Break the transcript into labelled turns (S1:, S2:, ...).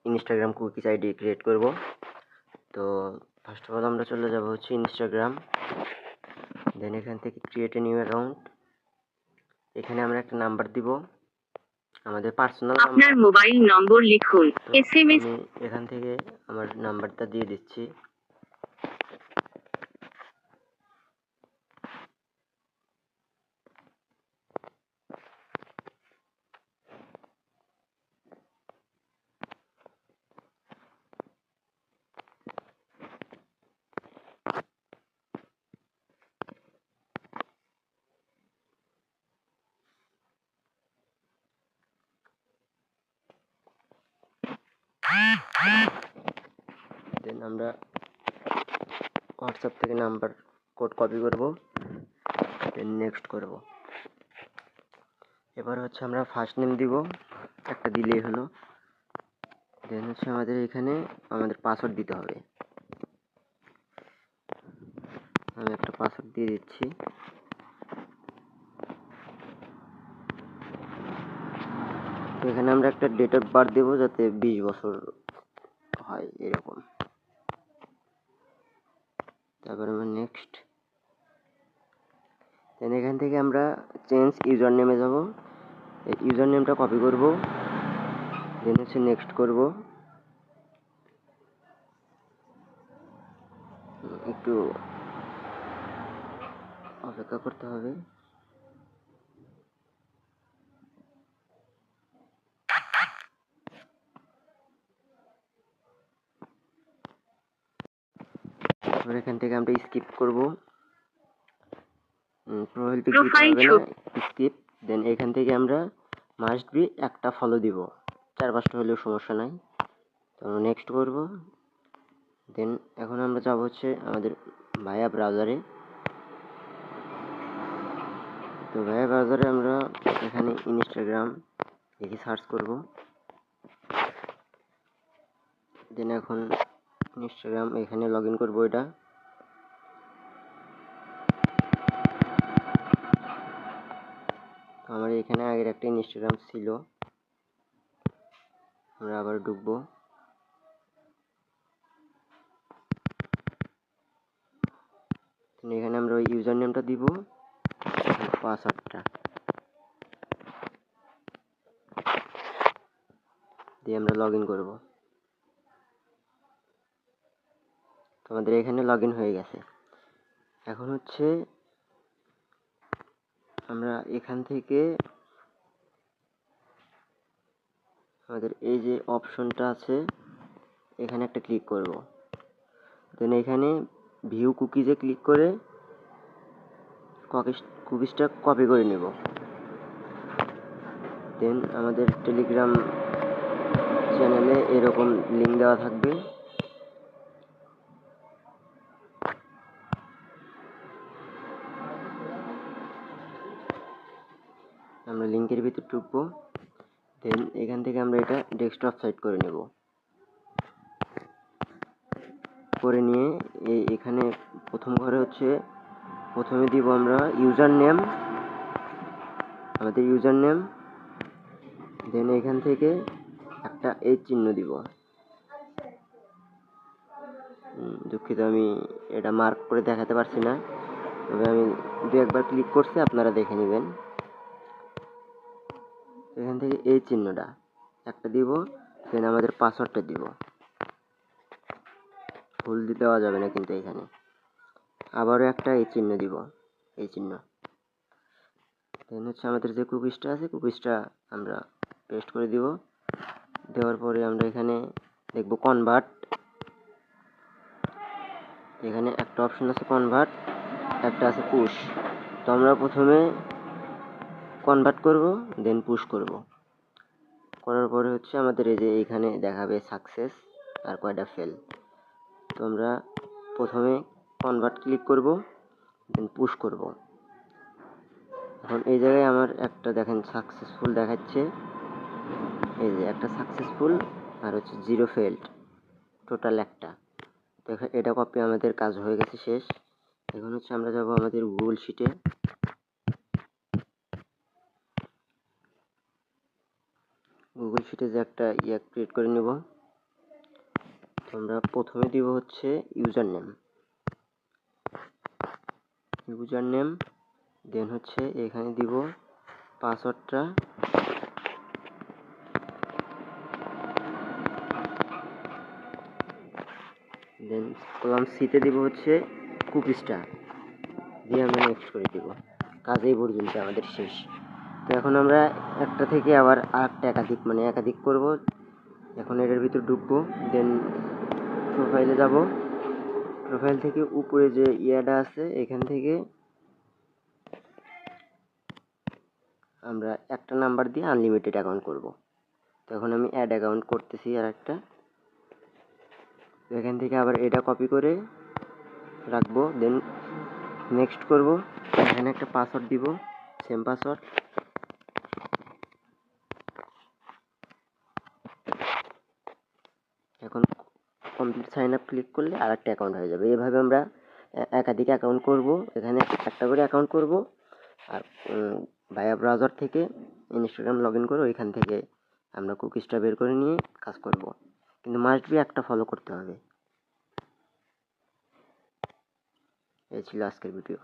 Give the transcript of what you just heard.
S1: Instagram cookies ID create করব। তো first of all আমরা চলে যাব হচ্ছে ইনস্টাগ্রাম, দেন এখান থেকে ক্রিয়েট এ নিউ অ্যাকাউন্ট। এখানে আমরা একটা নাম্বার দিব, আমাদের পার্সোনাল নাম্বার।
S2: আপনার মোবাইল নম্বর লিখুন। এসএমএস
S1: আমি এখান থেকে আমার নাম্বারটা দিয়ে দিচ্ছি। দেন আমরা হোয়াটসঅ্যাপ থেকে নাম্বার কোড কপি করব, দেন নেক্সট করব। এবার হচ্ছে আমরা ফার্স্ট নেম দিব, একটা দিলেই হলো। দেন হচ্ছে আমাদের এখানে আমাদের পাসওয়ার্ড দিতে হবে। আমি একটা পাসওয়ার্ড দিয়ে দিচ্ছি। তো এখানে আমরা একটা ডেট অফ বার্থ দেবো, যাতে 20 বছর হয় এরকম। তারপর আমরা নেক্সট। দেন এখান থেকে আমরা চেঞ্জ ইউজার নেমে যাব, ইউজার নেমটা কপি করব, দেন হচ্ছে নেক্সট করব। একটু অপেক্ষা করতে হবে। তারপর এখান থেকে আমরা স্কিপ করব, প্রোফাইল পিক দিতে হবে না, স্কিপ। দেন এখান থেকে আমরা মাস্ট বি একটা ফলো দিব, 4-5টা হলেও সমস্যা নাই। তো নেক্সট করব। দেন এখন আমরা যাব হচ্ছে আমাদের ভায়া ব্রাউজারে। তো ভায়া ব্রাউজারে আমরা এখানে ইনস্টাগ্রাম লিখে সার্চ করব। দেন এখন ইনস্টাগ্রাম এখানে লগ ইন করবো। এটা আমার এখানে আগের একটা ইনস্টাগ্রাম ছিল, আমরা আবার ঢুকবো। এখানে আমরা ওই ইউজার নেমটা দিব, পাসওয়ার্ডটা দিয়ে আমরা লগ ইন করবো। আমাদের এখানে লগ ইন হয়ে গেছে। এখন হচ্ছে আমরা এখান থেকে আমাদের এই যে অপশনটা আছে এখানে একটা ক্লিক করব। দেন এখানে ভিউ কুকিজে ক্লিক করে কুকিজটা কপি করে নেব। দেন আমাদের টেলিগ্রাম চ্যানেলে এরকম লিঙ্ক দেওয়া থাকবে, আমরা লিঙ্কের ভিতর ঢুকবো। দেন এখান থেকে আমরা এটা ডেস্কটপ সাইট করে নেব। করে নিয়ে এখানে প্রথম ঘরে হচ্ছে প্রথমে দিব আমরা ইউজার নেম, আমাদের ইউজার নেম। দেন এখান থেকে একটা চিহ্ন দিব। দুঃখিত, আমি এটা মার্ক করে দেখাতে পারছি না, তবে আমি 2-1বার ক্লিক করছি, আপনারা দেখে নেবেন। এখান থেকে এই চিহ্নটা একটা দিব, দেন আমাদের পাসওয়ার্ডটা দিব। ভুল দেওয়া যাবে না কিন্তু এখানে। আবারও একটা এই চিহ্ন দিব, এই চিহ্ন। দেন হচ্ছে আমাদের যে কুকিজটা আছে কুকিজটা আমরা পেস্ট করে দিব। দেওয়ার পরে আমরা এখানে দেখব কনভার্ট। এখানে একটা অপশন আছে কনভার্ট, একটা আছে পুশ। তো আমরা প্রথমে কনভার্ট করব, দেন পুশ করব। করার পরে হচ্ছে আমাদের এই যে এইখানে দেখাবে সাকসেস আর কয়টা ফেল। তো আমরা প্রথমে কনভার্ট ক্লিক করব, দেন পুশ করব। এখন এই জায়গায় আমার একটা দেখেন সাকসেসফুল দেখাচ্ছে, এই যে একটা সাকসেসফুল আর হচ্ছে 0 ফেল্ড, টোটাল একটা। তো এটা কপি আমাদের কাজ হয়ে গেছে, শেষ। এখন হচ্ছে আমরা যাব আমাদের গুগল শিটে। গুগল শিটে যে একটা ক্রিয়েট করে নেব। তো আমরা প্রথমে দিব হচ্ছে ইউজার নেম, দেন হচ্ছে এখানে দিব পাসওয়ার্ডটা, দেন কলাম সিতে দিব হচ্ছে কুকিজটা, দিয়ে আমরা নেক্সট করে দিব। কাজ এই পর্যন্ত আমাদের শেষ। তো এখন আমরা একটা থেকে আবার আরেকটা একাধিক করব। এখন এটার ভিতর ঢুকবো, দেন প্রোফাইলে যাব। প্রোফাইল থেকে উপরে যে ইয়াটা আছে এখান থেকে আমরা একটা নাম্বার দিয়ে আনলিমিটেড অ্যাকাউন্ট করব। তো এখন আমি অ্যাড অ্যাকাউন্ট করতেছি আর একটা। এখান থেকে আবার এটা কপি করে রাখবো, দেন নেক্সট করব। এখানে একটা পাসওয়ার্ড দিব, সেম পাসওয়ার্ড। এখন কমপ্লিট সাইন আপ ক্লিক করলে আর একটা অ্যাকাউন্ট হয়ে যাবে। এভাবে আমরা একাধিক অ্যাকাউন্ট করব। এখানে একটা করে অ্যাকাউন্ট করব, আর ভায়া ব্রাউজার থেকে ইনস্টাগ্রাম লগ ইন করে ওইখান থেকে আমরা কুকিজটা বের করে নিয়ে কাজ করব। কিন্তু মাস্ট বি একটা ফলো করতে হবে। এই ছিল আজকের ভিডিও।